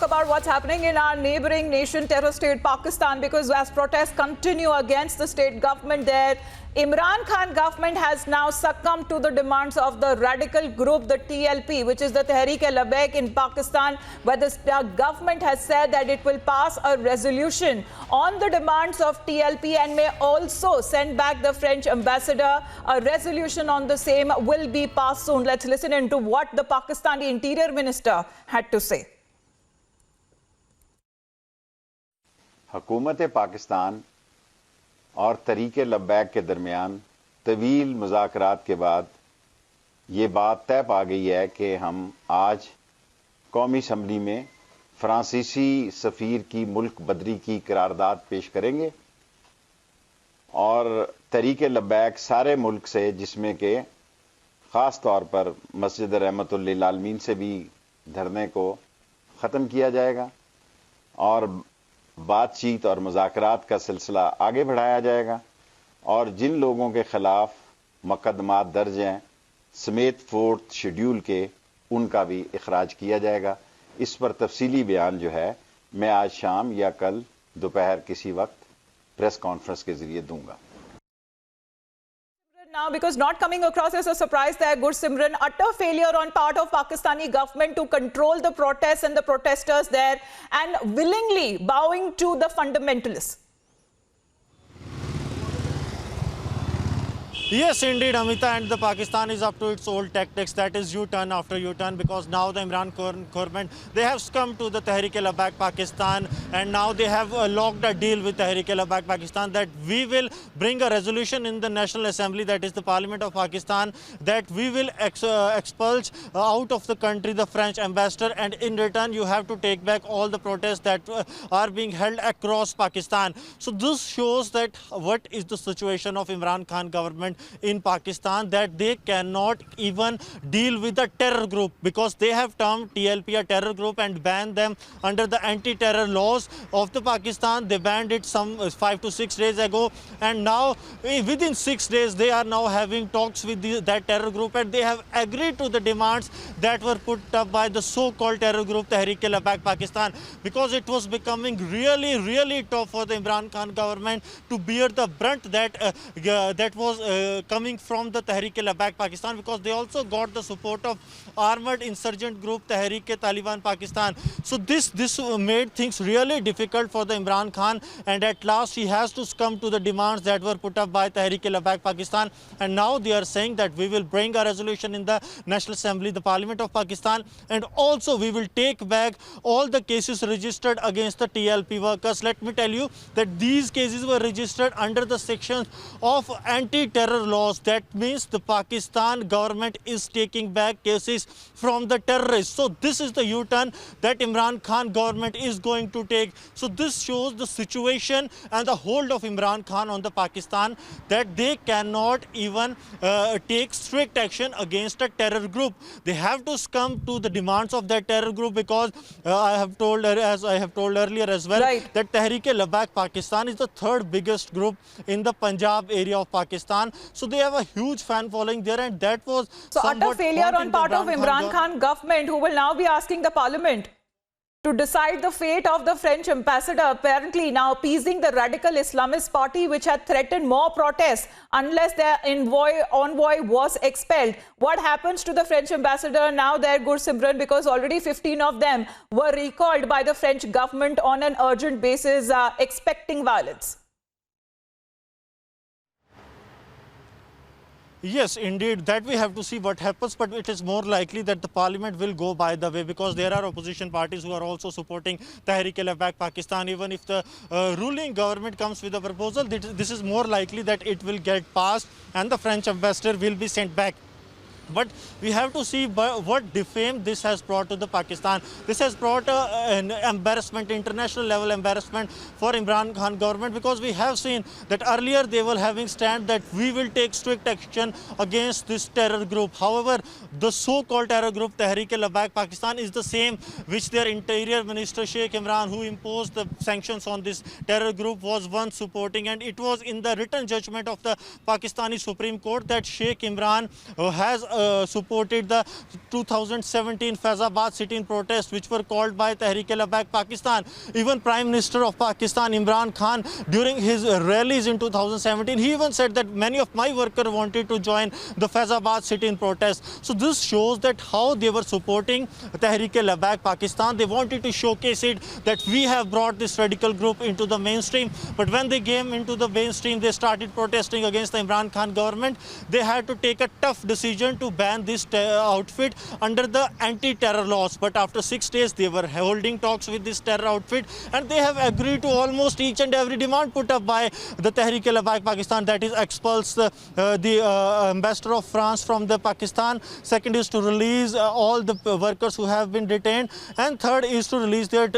About what's happening in our neighboring nation, terror state Pakistan, because as protests continue against the state government there, Imran Khan government has now succumbed to the demands of the radical group, the TLP, which is the Tehreek-e-Labbaik in Pakistan, where the government has said that it will pass a resolution on the demands of TLP and may also send back the French ambassador. A resolution on the same will be passed soon. Let's listen into what the Pakistani Interior Minister had to say. हुकूमत पाकिस्तान और तहरीक-ए-लब्बैक के दरमियान तवील मुज़ाकरात के बाद ये बात तय पा गई है कि हम आज कौमी असम्बली में फ्रांसीसी सफ़ीर की मुल्क बदरी की करारदाद पेश करेंगे और तहरीक-ए-लब्बैक सारे मुल्क से, जिसमें के ख़ास तौर पर मस्जिद रहमतुल लिल आलमीन से भी धरने को ख़त्म किया जाएगा और बातचीत और मुज़ाकरात का सिलसिला आगे बढ़ाया जाएगा और जिन लोगों के खिलाफ मुकदमात दर्ज हैं समेत 4th शेड्यूल के, उनका भी इखराज किया जाएगा। इस पर तफसीली बयान जो है मैं आज शाम या कल दोपहर किसी वक्त प्रेस कॉन्फ्रेंस के जरिए दूंगा। Now, because not coming across as a surprise there, Gursimran, utter failure on part of Pakistani government to control the protests and the protesters there and willingly bowing to the fundamentalists. Yes, indeed, Amita, and the Pakistan is up to its old tactics, that is U-turn after U-turn, because now the Imran government, they have succumbed to the Tehreek-e-Labbaik Pakistan, and now they have locked a deal with Tehreek-e-Labbaik Pakistan that we will bring a resolution in the National Assembly, that is the Parliament of Pakistan, that we will expulse out of the country the French ambassador, and in return you have to take back all the protests that are being held across Pakistan. So this shows that what is the situation of Imran Khan government in Pakistan, that they cannot even deal with the terror group because they have termed TLP a terror group and banned them under the anti-terror laws of the Pakistan. They banned it some 5 to 6 days ago, and now within 6 days they are now having talks with that terror group, and they have agreed to the demands that were put up by the so-called terror group Tehreek-e-Labbaik Pakistan, because it was becoming really tough for the Imran Khan government to bear the brunt that was coming from the Tehreek-e-Labbaik Pakistan, because they also got the support of armored insurgent group Tehreek-e-Taliban Pakistan. So this made things really difficult for the Imran Khan, and at last he has to succumb to the demands that were put up by Tehreek-e-Labbaik Pakistan, and now they are saying that we will bring a resolution in the National Assembly, the Parliament of Pakistan, and also we will take back all the cases registered against the TLP workers. Let me tell you that these cases were registered under the sections of anti-terror laws. That means the Pakistan government is taking back cases from the terrorists. So this is the U-turn that Imran Khan government is going to take. So this shows the situation and the hold of Imran Khan on the Pakistan, that they cannot even take strict action against a terror group. They have to succumb to the demands of that terror group, because I have told earlier as well, right, that Tehreek-e-Labbaik Pakistan is the 3rd biggest group in the Punjab area of Pakistan. So they have a huge fan following there, and that was so utter failure on part of Imran Khan government, who will now be asking the parliament to decide the fate of the French ambassador, apparently now appeasing the radical Islamist party which had threatened more protests unless their envoy was expelled. What happens to the French ambassador now there, Gursimran, because already 15 of them were recalled by the French government on an urgent basis, expecting violence? Yes, indeed, that we have to see what happens, but it is more likely that the parliament will go by the way, because there are opposition parties who are also supporting Tehreek-e-Labbaik Pakistan. Even if the ruling government comes with a proposal, this is more likely that it will get passed and the French ambassador will be sent back. But we have to see what defame this has brought to the Pakistan. This has brought an embarrassment, international level embarrassment for Imran Khan government, because we have seen that earlier they were having stand that we will take strict action against this terror group. However, the so-called terror group Tehreek-e-Labbaik Pakistan is the same which their interior minister Sheikh Imran, who imposed the sanctions on this terror group, was once supporting, and it was in the written judgment of the Pakistani Supreme Court that Sheikh Imran has supported the 2017 Faizabad sit-in protests which were called by Tehreek-e-Labbaik Pakistan. Even Prime Minister of Pakistan Imran Khan, during his rallies in 2017, he even said that many of my workers wanted to join the Faizabad sit-in protest. So this shows that how they were supporting Tehreek-e-Labbaik Pakistan. They wanted to showcase it that we have brought this radical group into the mainstream. But when they came into the mainstream, they started protesting against the Imran Khan government. They had to take a tough decision to ban this outfit under the anti-terror laws. But after 6 days, they were holding talks with this terror outfit, and they have agreed to almost each and every demand put up by the Tehreek-e-Labbaik Pakistan. That is, expulse the ambassador of France from the Pakistan. Second is to release all the workers who have been detained, and third is to release their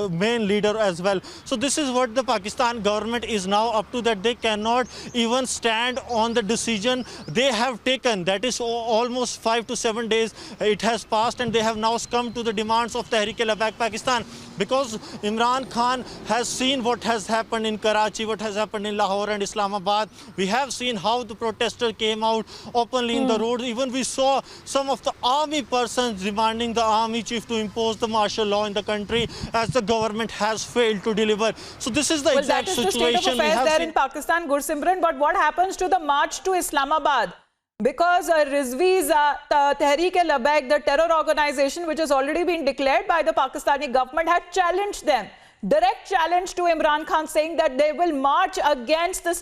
main leader as well. So this is what the Pakistan government is now up to, that they cannot even stand on the decision they have taken. That is almost 5 to 7 days it has passed, and they have now succumbed to the demands of Tehreek-e-Labbaik Pakistan, because Imran Khan has seen what has happened in Karachi, what has happened in Lahore and Islamabad. We have seen how the protesters came out openly in the roads. Even we saw some of the army persons demanding the army chief to impose the martial law in the country, as the government has failed to deliver. So this is the exact situation that is the state of affairs there seen in Pakistan, Gursimran. But what happens to the march to Islamabad? Because Rizvi's Tehreek-e-Labbaik, the terror organization which has already been declared by the Pakistani government, had challenged them. Direct challenge to Imran Khan, saying that they will march against the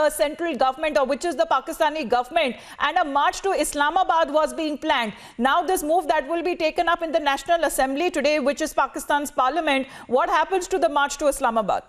central government, or which is the Pakistani government, and a march to Islamabad was being planned. Now this move that will be taken up in the National Assembly today, which is Pakistan's parliament. What happens to the march to Islamabad?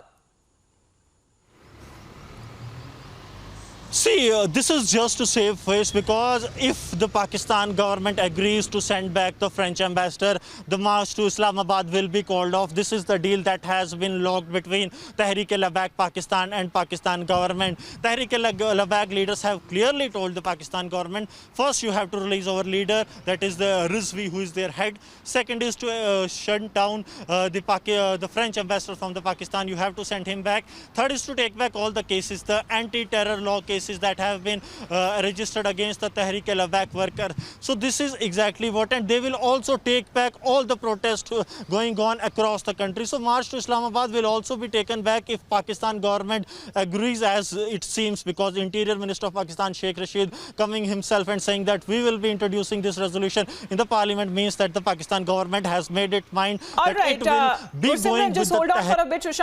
See, this is just to save face, because if the Pakistan government agrees to send back the French ambassador, the march to Islamabad will be called off. This is the deal that has been locked between Tehreek-e-Labbaik Pakistan and Pakistan government. Tehreek-e-Labbaik leaders have clearly told the Pakistan government, first you have to release our leader, that is the Rizvi, who is their head. Second is to shut down the French ambassador from the Pakistan. You have to send him back. Third is to take back all the cases, the anti-terror law cases that have been registered against the Tehreek-e-Labbaik worker. So this is exactly what, and they will also take back all the protests going on across the country. So march to Islamabad will also be taken back if Pakistan government agrees, as it seems, because Interior Minister of Pakistan Sheikh Rashid coming himself and saying that we will be introducing this resolution in the parliament means that the Pakistan government has made its mind All that right, it will be going with just the hold on for a bit, Sushant.